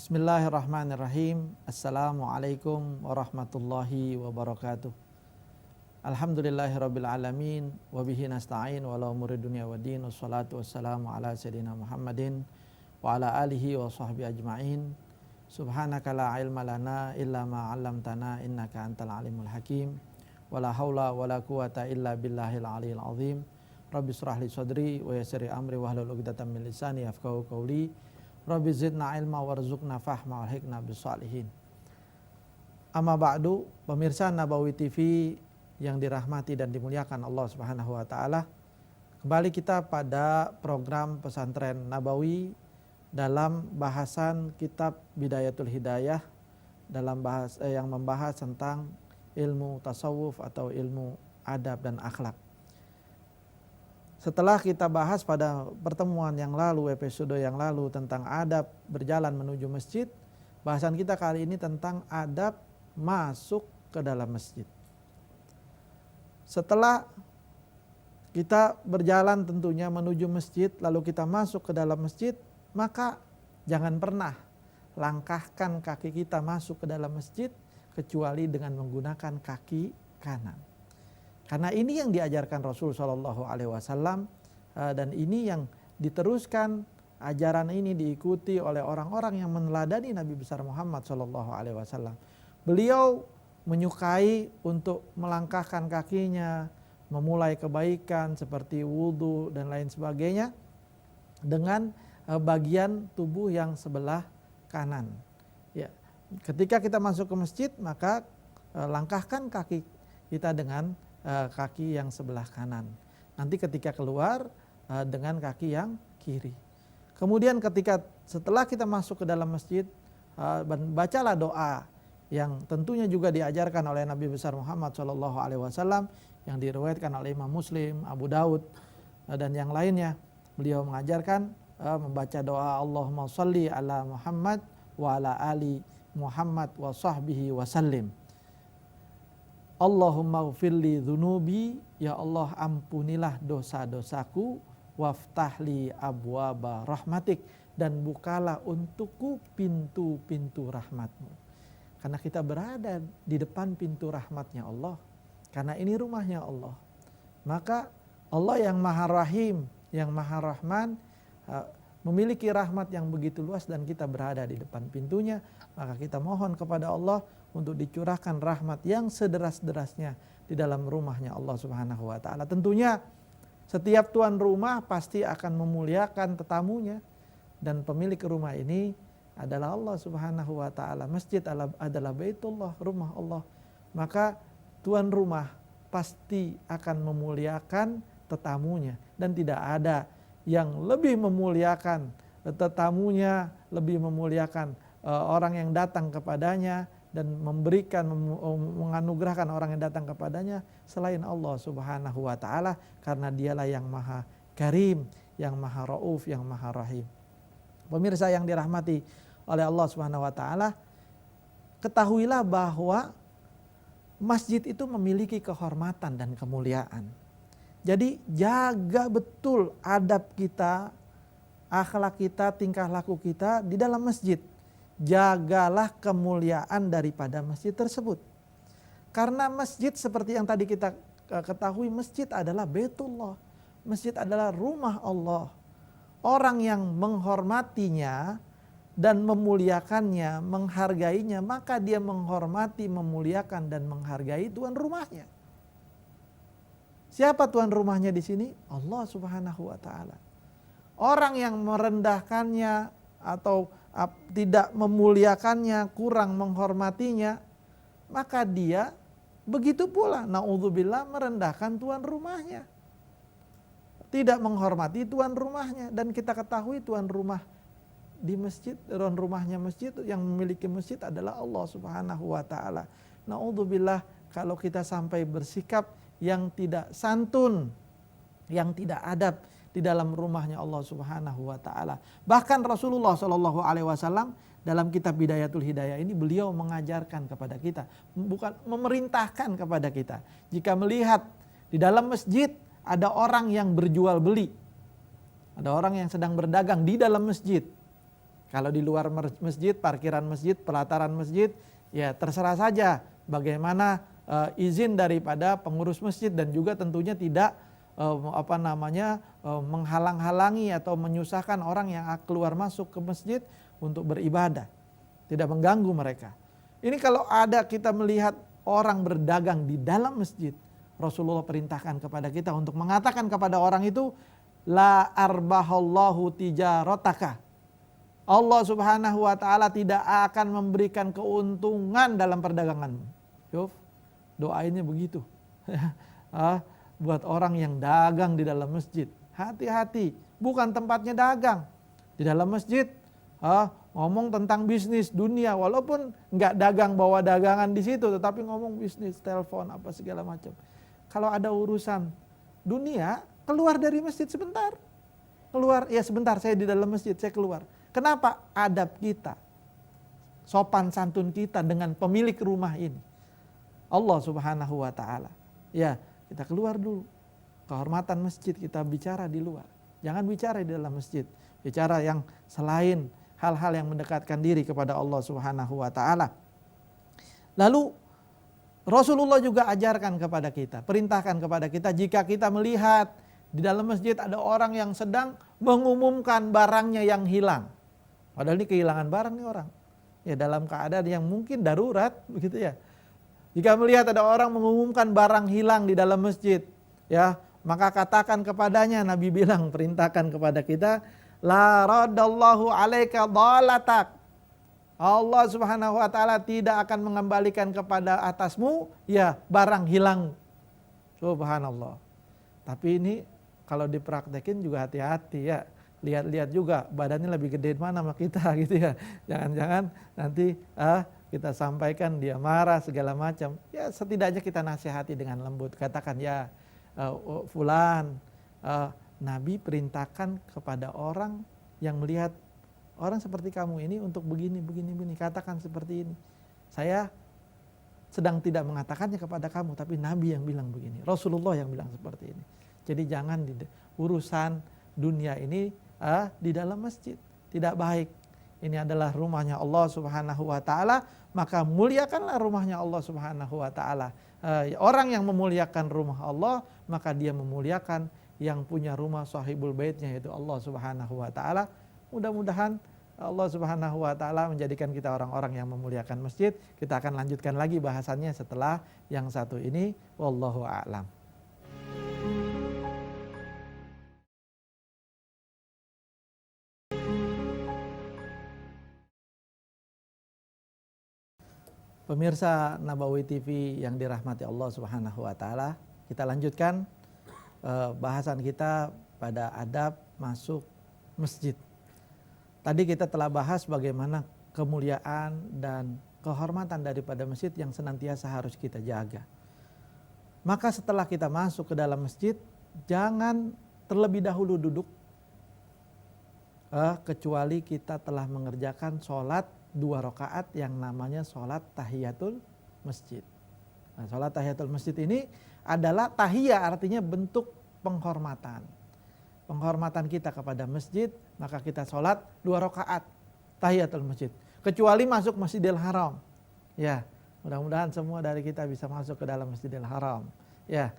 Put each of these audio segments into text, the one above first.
Bismillahirrahmanirrahim. Assalamualaikum warahmatullahi wabarakatuh. Alhamdulillahirabbil alamin wa bihi nasta'in wa la umuri dunya waddin. Wassalatu wassalamu ala sayyidina Muhammadin wa ala alihi wa sahbihi ajmain. Subhanaka la ilma lana illa ma 'allamtana innaka antal alimul hakim. Wa la haula wa la quwata illa billahil aliyil azim. Rabbi shrah li sadri wa yassir li amri wahlul 'uqdatam min lisani yafqahu qawli. Rabbi zidna ilma warzuqna fahma walhiqna bisalihin. Amma ba'du, pemirsa Nabawi TV yang dirahmati dan dimuliakan Allah Subhanahu wa taala. Kembali kita pada program Pesantren Nabawi dalam bahasan kitab Bidayatul Hidayah dalam yang membahas tentang ilmu tasawuf atau ilmu adab dan akhlak. Setelah kita bahas pada pertemuan yang lalu, episode yang lalu tentang adab berjalan menuju masjid, bahasan kita kali ini tentang adab masuk ke dalam masjid. Setelah kita berjalan tentunya menuju masjid, lalu kita masuk ke dalam masjid, maka jangan pernah langkahkan kaki kita masuk ke dalam masjid kecuali dengan menggunakan kaki kanan. Karena ini yang diajarkan Rasul Shallallahu Alaihi Wasallam dan ini yang diteruskan, ajaran ini diikuti oleh orang-orang yang meneladani Nabi besar Muhammad Shallallahu Alaihi Wasallam. Beliau menyukai untuk melangkahkan kakinya, memulai kebaikan seperti wudhu dan lain sebagainya dengan bagian tubuh yang sebelah kanan. Ya, ketika kita masuk ke masjid maka langkahkan kaki kita dengan kaki yang sebelah kanan. Nanti ketika keluar dengan kaki yang kiri. Kemudian setelah kita masuk ke dalam masjid, bacalah doa yang tentunya juga diajarkan oleh Nabi besar Muhammad SAW yang diriwayatkan oleh Imam Muslim, Abu Daud dan yang lainnya. Beliau mengajarkan membaca doa Allahumma shalli ala Muhammad wa ala ali Muhammad wa sahbihi wa sallim. Allahumma ghfirli dzunubi, ya Allah ampunilah dosa-dosaku, waftahli abwaba rahmatik, dan bukalah untukku pintu-pintu rahmatmu. Karena kita berada di depan pintu rahmatnya Allah, karena ini rumahnya Allah. Maka Allah yang maha rahim, yang maha rahman, memiliki rahmat yang begitu luas dan kita berada di depan pintunya. Maka kita mohon kepada Allah untuk dicurahkan rahmat yang sederas-derasnya di dalam rumahnya Allah Subhanahu wa taala. Tentunya setiap tuan rumah pasti akan memuliakan tetamunya, dan pemilik rumah ini adalah Allah Subhanahu wa taala. Masjid adalah Baitullah, rumah Allah. Maka tuan rumah pasti akan memuliakan tetamunya, dan tidak ada yang lebih memuliakan tetamunya, lebih memuliakan orang yang datang kepadanya dan memberikan, menganugerahkan orang yang datang kepadanya selain Allah Subhanahu wa taala, karena dialah yang maha karim, yang maha rauf, yang maha rahim. Pemirsa yang dirahmati oleh Allah Subhanahu wa taala, ketahuilah bahwa masjid itu memiliki kehormatan dan kemuliaan. Jadi jaga betul adab kita, akhlak kita, tingkah laku kita di dalam masjid. Jagalah kemuliaan daripada masjid tersebut. Karena masjid seperti yang tadi kita ketahui, masjid adalah Baitullah. Masjid adalah rumah Allah. Orang yang menghormatinya dan memuliakannya, menghargainya, maka dia menghormati, memuliakan dan menghargai tuan rumahnya. Siapa tuan rumahnya di sini? Allah Subhanahu wa taala. Orang yang merendahkannya atau tidak memuliakannya, kurang menghormatinya, maka dia begitu pula naudzubillah merendahkan tuan rumahnya, tidak menghormati tuan rumahnya. Dan kita ketahui tuan rumah di masjid, tuan rumahnya masjid, yang memiliki masjid adalah Allah Subhanahu wa taala. Naudzubillah kalau kita sampai bersikap yang tidak santun, yang tidak adab di dalam rumahnya Allah Subhanahu wa taala. Bahkan Rasulullah Shallallahu alaihi wasallam dalam kitab Bidayatul Hidayah ini beliau mengajarkan kepada kita, bukan memerintahkan kepada kita, jika melihat di dalam masjid ada orang yang berjual beli, ada orang yang sedang berdagang di dalam masjid, Kalau di luar masjid, parkiran masjid, pelataran masjid, ya terserah saja bagaimana izin daripada pengurus masjid, dan juga tentunya tidak menghalang-halangi atau menyusahkan orang yang keluar masuk ke masjid untuk beribadah, tidak mengganggu mereka. Ini kalau ada kita melihat orang berdagang di dalam masjid, Rasulullah perintahkan kepada kita untuk mengatakan kepada orang itu, la arbahallahu tijarataka. Allah Subhanahu wa taala tidak akan memberikan keuntungan dalam perdaganganmu. Yuf, doainnya begitu. Buat orang yang dagang di dalam masjid, hati-hati, bukan tempatnya dagang. Di dalam masjid ngomong tentang bisnis dunia, walaupun nggak dagang bawa dagangan di situ, tetapi ngomong bisnis, telepon apa segala macam. Kalau ada urusan dunia, keluar dari masjid sebentar. Keluar, ya sebentar saya di dalam masjid, saya keluar. Kenapa? Adab kita, sopan santun kita dengan pemilik rumah ini, Allah Subhanahu wa taala. Ya, kita keluar dulu. Kehormatan masjid kita bicara di luar. Jangan bicara di dalam masjid. Bicara yang selain hal-hal yang mendekatkan diri kepada Allah Subhanahu wa taala. Lalu Rasulullah juga ajarkan kepada kita, perintahkan kepada kita, jika kita melihat di dalam masjid ada orang yang sedang mengumumkan barangnya yang hilang. Padahal ini kehilangan barang nih orang. Ya dalam keadaan yang mungkin darurat begitu ya. Jika melihat ada orang mengumumkan barang hilang di dalam masjid, ya, maka katakan kepadanya, Nabi bilang, perintahkan kepada kita, la radallahu alaika dhalatak. Allah Subhanahu wa taala tidak akan mengembalikan kepada atasmu ya barang hilang. Subhanallah. Tapi ini kalau dipraktekin juga hati-hati ya. Lihat-lihat juga badannya lebih gede mana sama kita gitu ya. Jangan-jangan nanti kita sampaikan dia marah segala macam. Ya setidaknya kita nasihati dengan lembut. Katakan ya fulan, Nabi perintahkan kepada orang yang melihat orang seperti kamu ini untuk begini. Katakan seperti ini. Saya sedang tidak mengatakannya kepada kamu, tapi Nabi yang bilang begini. Rasulullah yang bilang seperti ini. Jadi jangan urusan dunia ini di dalam masjid, tidak baik. Ini adalah rumahnya Allah Subhanahu wa taala, maka muliakanlah rumahnya Allah Subhanahu wa taala. Orang yang memuliakan rumah Allah, maka dia memuliakan yang punya rumah sahibul baitnya, yaitu Allah Subhanahu wa taala. Mudah-mudahan Allah Subhanahu wa taala menjadikan kita orang-orang yang memuliakan masjid. Kita akan lanjutkan lagi bahasannya setelah yang satu ini. Wallahu a'lam. Pemirsa Nabawi TV yang dirahmati Allah Subhanahu wa taala, kita lanjutkan bahasan kita pada adab masuk masjid. Tadi kita telah bahas bagaimana kemuliaan dan kehormatan daripada masjid yang senantiasa harus kita jaga. Maka setelah kita masuk ke dalam masjid, jangan terlebih dahulu duduk kecuali kita telah mengerjakan sholat 2 rakaat yang namanya sholat tahiyatul masjid. Nah, sholat tahiyatul masjid ini adalah tahiyah, artinya bentuk penghormatan. Penghormatan kita kepada masjid, maka kita sholat 2 rakaat tahiyatul masjid. Kecuali masuk Masjidil Haram. Ya, mudah-mudahan semua dari kita bisa masuk ke dalam Masjidil Haram. Ya,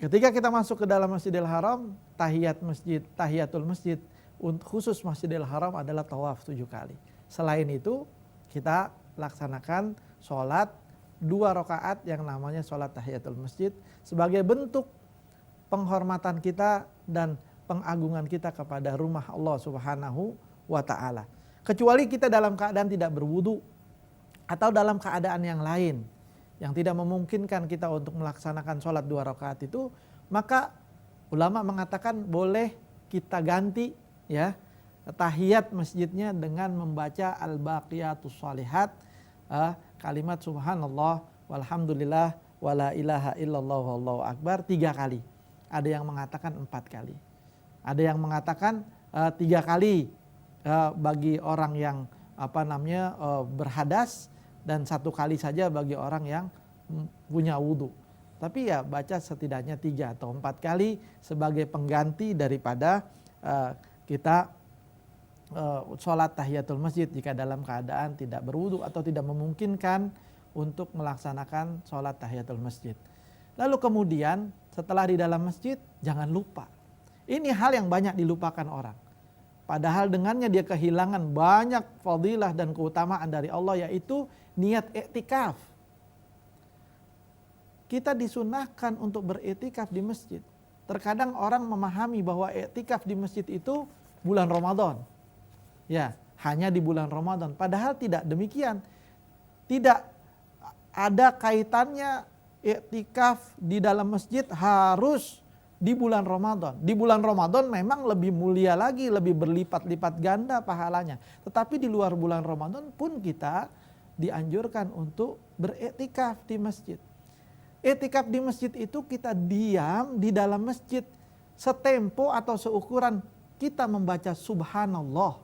ketika kita masuk ke dalam Masjidil Haram, tahiyatul masjid khusus Masjidil Haram adalah tawaf 7 kali. Selain itu kita laksanakan sholat 2 rakaat yang namanya sholat tahiyatul masjid sebagai bentuk penghormatan kita dan pengagungan kita kepada rumah Allah Subhanahu wa ta'ala. Kecuali kita dalam keadaan tidak berwudu atau dalam keadaan yang lain yang tidak memungkinkan kita untuk melaksanakan sholat 2 rakaat itu, maka ulama mengatakan boleh kita ganti ya tahiyat masjidnya dengan membaca al-baqiyatus shalihat, kalimat subhanallah walhamdulillah wala ilaha illallah wallahu akbar 3 kali. Ada yang mengatakan 4 kali. Ada yang mengatakan 3 kali bagi orang yang berhadas, dan 1 kali saja bagi orang yang punya wudu. Tapi ya baca setidaknya 3 atau 4 kali sebagai pengganti daripada kita sholat tahiyatul masjid jika dalam keadaan tidak berwudu atau tidak memungkinkan untuk melaksanakan sholat tahiyatul masjid. Lalu kemudian setelah di dalam masjid jangan lupa. Ini hal yang banyak dilupakan orang. Padahal dengannya dia kehilangan banyak fadilah dan keutamaan dari Allah, yaitu niat iktikaf. Kita disunahkan untuk beriktikaf di masjid. Terkadang orang memahami bahwa iktikaf di masjid itu bulan Ramadan. Ya, hanya di bulan Ramadan. Padahal tidak demikian. Tidak ada kaitannya iktikaf di dalam masjid harus di bulan Ramadan. Di bulan Ramadan memang lebih mulia lagi, lebih berlipat-lipat ganda pahalanya. Tetapi di luar bulan Ramadan pun kita dianjurkan untuk beriktikaf di masjid. Iktikaf di masjid itu kita diam di dalam masjid setempo atau seukuran kita membaca subhanallah.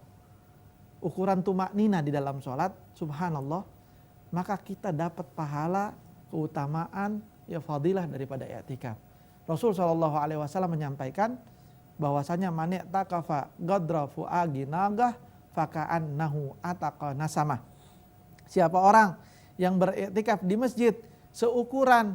Ukuran tumaknina di dalam sholat, subhanallah, maka kita dapat pahala, keutamaan, ya fadilah daripada i'tikaf. Rasul SAW menyampaikan bahwasanya man i'takafa gadra fu'agi nagah faka'annahu ataqa nasamah. Siapa orang yang beriktikaf di masjid seukuran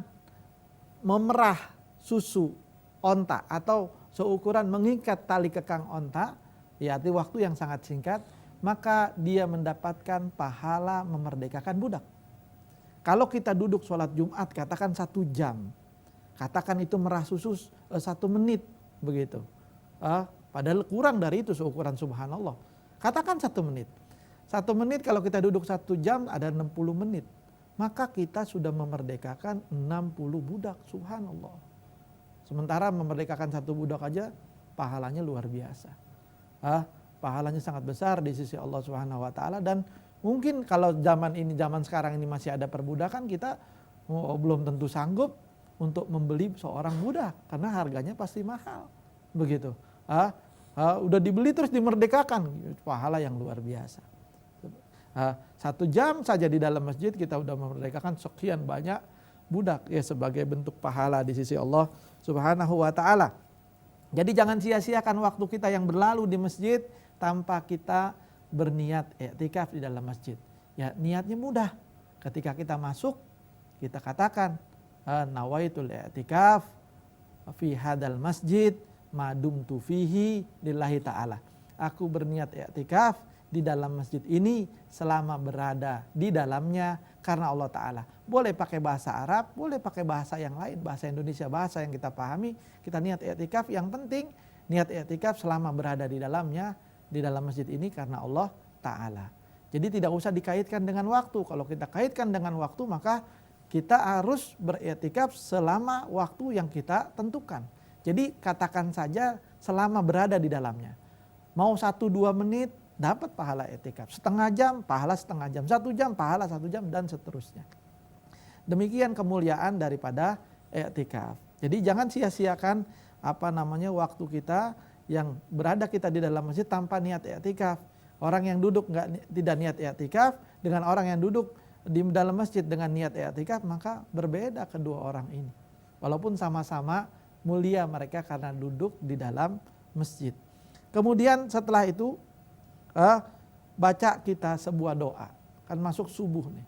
memerah susu onta atau seukuran mengikat tali kekang onta, ya arti waktu yang sangat singkat, maka dia mendapatkan pahala memerdekakan budak. Kalau kita duduk sholat Jumat katakan 1 jam, katakan itu merah susu 1 menit begitu. Padahal kurang dari itu seukuran subhanallah. Katakan 1 menit. 1 menit kalau kita duduk 1 jam ada 60 menit. Maka kita sudah memerdekakan 60 budak, subhanallah. Sementara memerdekakan 1 budak aja pahalanya luar biasa. Pahalanya sangat besar di sisi Allah Subhanahu wa taala, dan mungkin kalau zaman sekarang ini masih ada perbudakan, kita belum tentu sanggup untuk membeli seorang budak karena harganya pasti mahal. Begitu. Udah dibeli terus dimerdekakan, pahala yang luar biasa. 1 jam saja di dalam masjid kita udah memerdekakan sekian banyak budak, ya sebagai bentuk pahala di sisi Allah Subhanahu wa taala. Jadi jangan sia-siakan waktu kita yang berlalu di masjid tanpa kita berniat i'tikaf di dalam masjid. Ya, niatnya mudah. Ketika kita masuk, kita katakan nawaitul i'tikaf fi hadal masjid madumtu fihi lillahi ta'ala. Aku berniat i'tikaf di dalam masjid ini selama berada di dalamnya karena Allah Ta'ala. Boleh pakai bahasa Arab, boleh pakai bahasa yang lain, bahasa Indonesia, bahasa yang kita pahami. Kita niat i'tikaf, yang penting niat i'tikaf selama berada di dalamnya, di dalam masjid ini karena Allah Ta'ala. Jadi tidak usah dikaitkan dengan waktu. Kalau kita kaitkan dengan waktu, maka kita harus beriktikaf selama waktu yang kita tentukan. Jadi katakan saja selama berada di dalamnya. Mau 1-2 menit dapat pahala iktikaf, setengah jam pahala setengah jam, 1 jam pahala 1 jam, dan seterusnya. Demikian kemuliaan daripada iktikaf. Jadi jangan sia-siakan waktu kita yang berada kita di dalam masjid tanpa niat i'tikaf. Orang yang duduk tidak niat i'tikaf dengan orang yang duduk di dalam masjid dengan niat i'tikaf, maka berbeda kedua orang ini. Walaupun sama-sama mulia mereka karena duduk di dalam masjid. Kemudian setelah itu baca kita sebuah doa. Kan masuk subuh nih.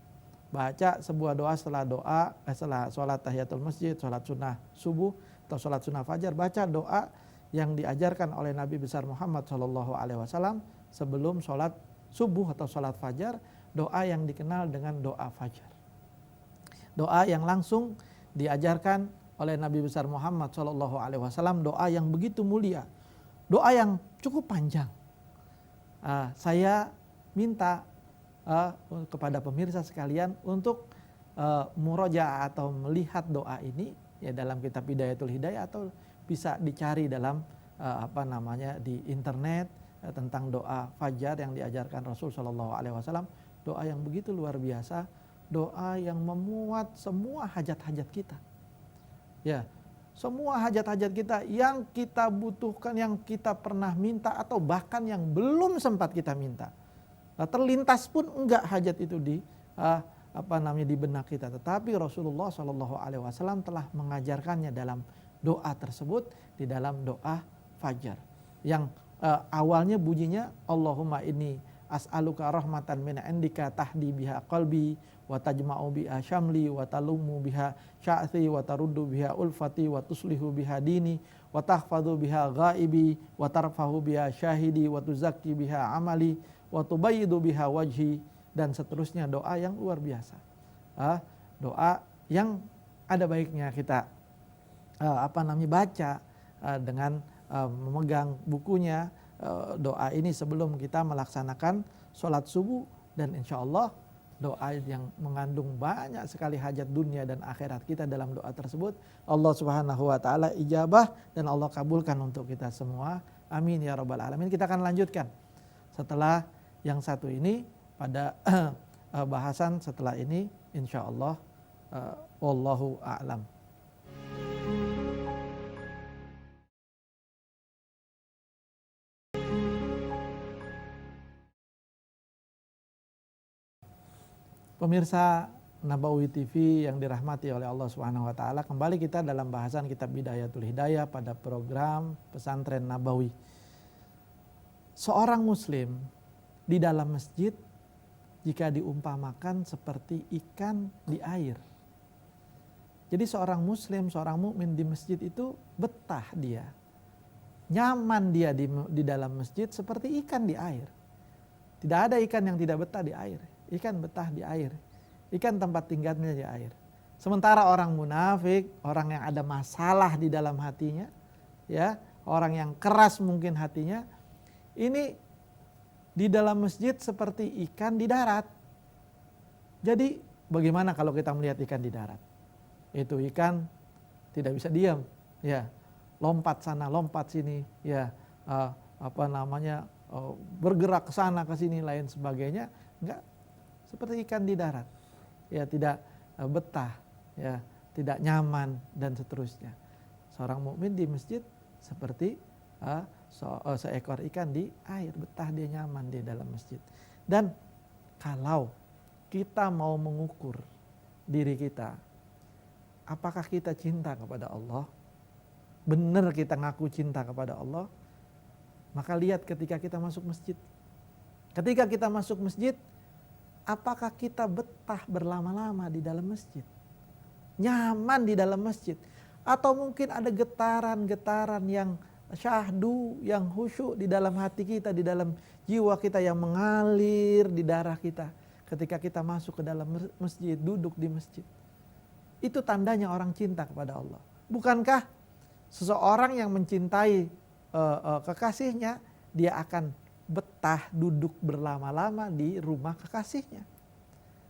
Baca sebuah doa setelah sholat tahiyatul masjid, sholat sunnah subuh atau sholat sunnah fajar, baca doa yang diajarkan oleh Nabi besar Muhammad SAW sebelum sholat subuh atau sholat fajar, doa yang dikenal dengan doa fajar. Doa yang langsung diajarkan oleh Nabi besar Muhammad SAW, doa yang begitu mulia, doa yang cukup panjang. Saya minta kepada pemirsa sekalian untuk murojaah atau melihat doa ini ya dalam kitab Hidayatul Hidayah, atau bisa dicari dalam di internet tentang doa fajar yang diajarkan Rasul SAW. Doa yang begitu luar biasa, doa yang memuat semua hajat-hajat kita. Ya, semua hajat-hajat kita yang kita butuhkan, yang kita pernah minta atau bahkan yang belum sempat kita minta. Terlintas pun enggak hajat itu di benak kita, tetapi Rasulullah SAW telah mengajarkannya dalam doa tersebut, di dalam doa fajar yang awalnya bunyinya Allahumma inni as'aluka rahmatan min indika tahdi biha qalbi wa tajma'u biha syamli wa talumu biha sya'thi wa taruddu biha ulfati wa tuslihu biha dini wa tahfadhu biha ghaibi wa tarfahu biha syahidi wa tuzakki biha amali wa tubayyidu biha wajhi, dan seterusnya. Doa yang luar biasa, doa yang ada baiknya kita baca dengan memegang bukunya doa ini sebelum kita melaksanakan sholat subuh, dan insya Allah doa yang mengandung banyak sekali hajat dunia dan akhirat kita. Dalam doa tersebut Allah Subhanahu wa taala ijabah dan Allah kabulkan untuk kita semua, amin ya rabbal alamin. Kita akan lanjutkan setelah yang satu ini pada bahasan setelah ini insya Allah. Wallahu a'lam. Pemirsa Nabawi TV yang dirahmati oleh Allah Subhanahu wa taala, kembali kita dalam bahasan kitab Bidayatul Hidayah pada program Pesantren Nabawi. Seorang muslim di dalam masjid jika diumpamakan seperti ikan di air. Jadi seorang muslim, seorang mukmin di masjid itu betah dia. Nyaman dia di dalam masjid seperti ikan di air. Tidak ada ikan yang tidak betah di air. Ikan betah di air. Ikan tempat tinggalnya di air. Sementara orang munafik, orang yang ada masalah di dalam hatinya, ya, orang yang keras mungkin hatinya, ini di dalam masjid seperti ikan di darat. Jadi bagaimana kalau kita melihat ikan di darat? Itu ikan tidak bisa diam, ya, lompat sana, lompat sini, ya, bergerak ke sana ke sini lain sebagainya, enggak, seperti ikan di darat, ya, tidak betah, ya, tidak nyaman dan seterusnya. Seorang mukmin di masjid seperti seekor ikan di air, betah dia, nyaman di dalam masjid. Dan kalau kita mau mengukur diri kita, apakah kita cinta kepada Allah, benar kita ngaku cinta kepada Allah, maka lihat ketika kita masuk masjid. Ketika kita masuk masjid, apakah kita betah berlama-lama di dalam masjid? Nyaman di dalam masjid? Atau mungkin ada getaran-getaran yang syahdu, yang khusyuk di dalam hati kita, di dalam jiwa kita, yang mengalir di darah kita ketika kita masuk ke dalam masjid, duduk di masjid. Itu tandanya orang cinta kepada Allah. Bukankah seseorang yang mencintai kekasihnya, dia akan betah duduk berlama-lama di rumah kekasihnya.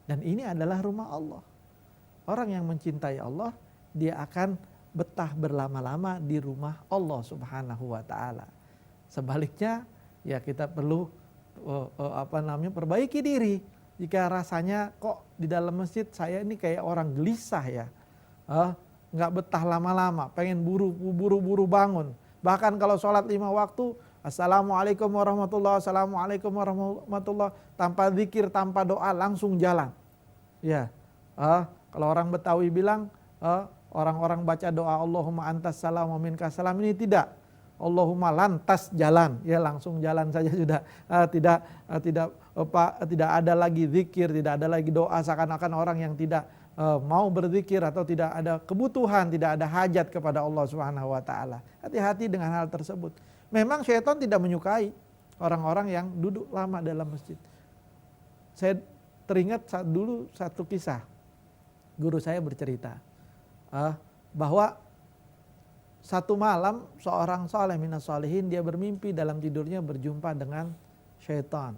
Dan ini adalah rumah Allah. Orang yang mencintai Allah, dia akan betah berlama-lama di rumah Allah Subhanahu wa taala. Sebaliknya, ya, kita perlu perbaiki diri. Jika rasanya kok di dalam masjid saya ini kayak orang gelisah, ya, nggak betah lama-lama, pengen buru-buru bangun. Bahkan kalau sholat 5 waktu, assalamualaikum warahmatullahi, assalamualaikum warahmatullahi, tanpa zikir, tanpa doa, langsung jalan. Ya, kalau orang Betawi bilang, orang-orang baca doa Allahumma antas salam wa minkas salam, ini tidak. Allahumma lantas jalan, ya, langsung jalan saja sudah. Tidak ada lagi zikir, tidak ada lagi doa, seakan-akan orang yang tidak mau berzikir atau tidak ada kebutuhan, tidak ada hajat kepada Allah Subhanahu wa taala. Hati-hati dengan hal tersebut. Memang syaitan tidak menyukai orang-orang yang duduk lama dalam masjid. Saya teringat dulu satu kisah. Guru saya bercerita bahwa satu malam seorang saleh minas salihin, dia bermimpi dalam tidurnya berjumpa dengan syaitan.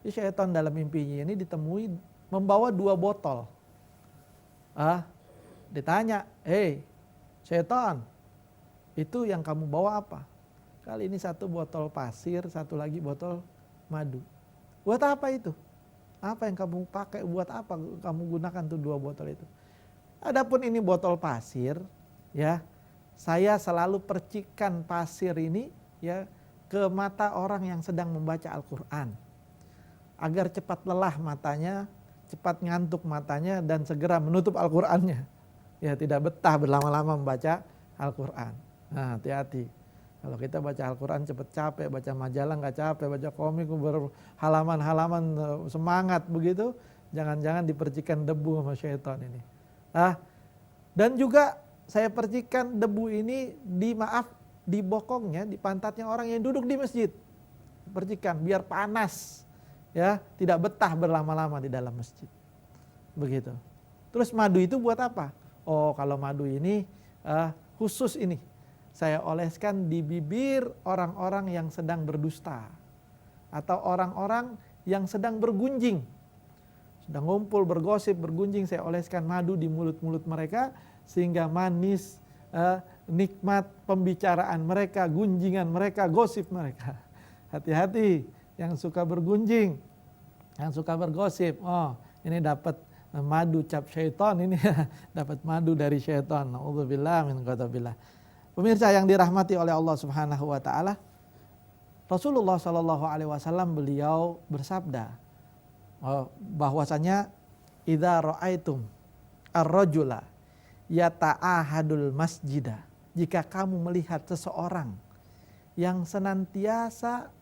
Syaitan dalam mimpinya ini ditemui membawa 2 botol. Ditanya, "Hei syaitan, itu yang kamu bawa apa?" Kali ini 1 botol pasir, 1 lagi botol madu. Buat apa itu? Apa yang kamu pakai? Buat apa kamu gunakan tuh 2 botol itu? Adapun ini botol pasir, ya, saya selalu percikan pasir ini, ya, ke mata orang yang sedang membaca Al-Quran, agar cepat lelah matanya, cepat ngantuk matanya, dan segera menutup Al-Qurannya. Ya, tidak betah berlama-lama membaca Al-Quran. Nah, hati-hati. Kalau kita baca Al-Quran cepet capek, baca majalah nggak capek, baca komik berhalaman-halaman semangat begitu, jangan-jangan dipercikan debu sama syaitan ini. Dan juga saya percikan debu ini di bokongnya, di pantatnya orang yang duduk di masjid. Percikan biar panas, ya, tidak betah berlama-lama di dalam masjid. Begitu. Terus madu itu buat apa? Oh, kalau madu ini khusus ini saya oleskan di bibir orang-orang yang sedang berdusta atau orang-orang yang sedang bergunjing. Sedang ngumpul, bergosip, bergunjing, saya oleskan madu di mulut-mulut mereka sehingga manis, nikmat pembicaraan mereka, gunjingan mereka, gosip mereka. Hati-hati yang suka bergunjing, yang suka bergosip. Oh, ini dapat madu cap syaitan ini, dapat madu dari syaitan. Nauzubillah min ghadabillah. Pemirsa yang dirahmati oleh Allah Subhanahu wa taala, Rasulullah sallallahu alaihi wasallam beliau bersabda bahwasanya idza ra'aitum ar-rajula yata'ahadul masjidah, jika kamu melihat seseorang yang senantiasa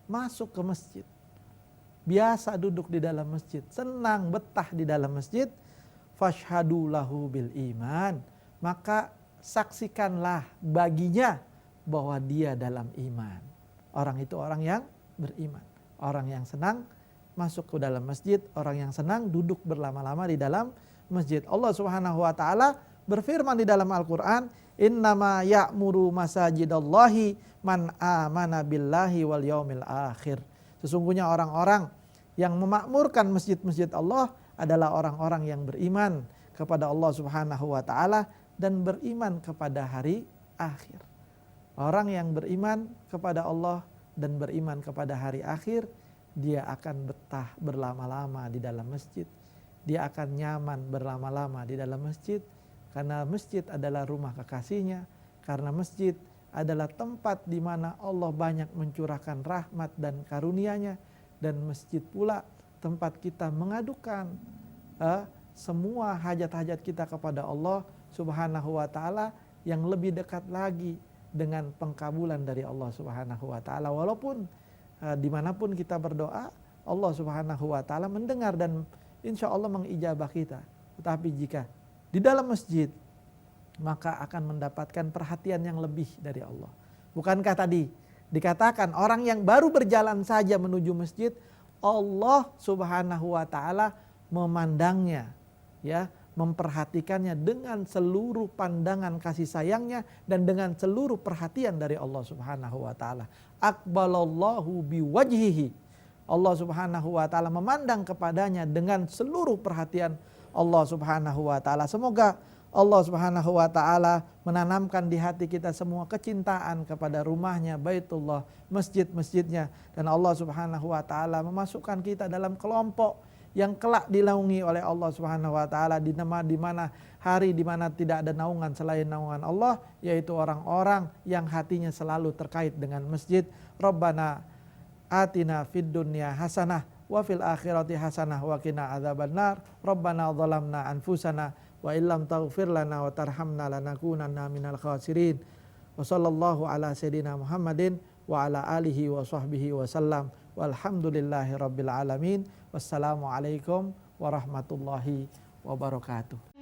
masuk ke masjid, biasa duduk di dalam masjid, senang betah di dalam masjid, fashhadu lahu bil iman, maka saksikanlah baginya bahwa dia dalam iman. Orang itu orang yang beriman, orang yang senang masuk ke dalam masjid, orang yang senang duduk berlama-lama di dalam masjid. Allah Subhanahu wa taala berfirman di dalam Al-Qur'an, innama ya'muru masajidallahi man amana billahi wal yaumil akhir. Sesungguhnya orang-orang yang memakmurkan masjid-masjid Allah adalah orang-orang yang beriman kepada Allah Subhanahu wa taala dan beriman kepada hari akhir. Orang yang beriman kepada Allah dan beriman kepada hari akhir, dia akan betah berlama-lama di dalam masjid. Dia akan nyaman berlama-lama di dalam masjid karena masjid adalah rumah kekasihnya, karena masjid adalah tempat di mana Allah banyak mencurahkan rahmat dan karunia-Nya, dan masjid pula tempat kita mengadukan semua hajat-hajat kita kepada Allah Subhanahu wa taala yang lebih dekat lagi dengan pengkabulan dari Allah Subhanahu wa taala. Walaupun dimanapun kita berdoa, Allah Subhanahu wa taala mendengar dan insya Allah mengijabah kita. Tetapi jika di dalam masjid, maka akan mendapatkan perhatian yang lebih dari Allah. Bukankah tadi dikatakan orang yang baru berjalan saja menuju masjid, Allah Subhanahu wa taala memandangnya, ya, memperhatikannya dengan seluruh pandangan kasih sayangnya dan dengan seluruh perhatian dari Allah Subhanahu wa taala. Aqbalallahu biwajhihi. Allah Subhanahu wa taala memandang kepadanya dengan seluruh perhatian Allah Subhanahu wa taala. Semoga Allah Subhanahu wa taala menanamkan di hati kita semua kecintaan kepada rumahnya, Baitullah, masjid-masjidnya, dan Allah Subhanahu wa taala memasukkan kita dalam kelompok yang kelak dinaungi oleh Allah Subhanahu wa taala di mana hari di mana tidak ada naungan selain naungan Allah, yaitu orang-orang yang hatinya selalu terkait dengan masjid. Rabbana atina fid dunya hasanah wa fil akhirati hasanah wa qina adzabannar. Rabbana zalamna anfusana wa illam taghfir lana wa tarhamna lanakunanna minal khasirin. Wa sallallahu ala sayidina Muhammadin wa ala alihi wa sahbihi wa sallam. Walhamdulillahi rabbil alamin. Wassalamualaikum warahmatullahi wabarakatuh.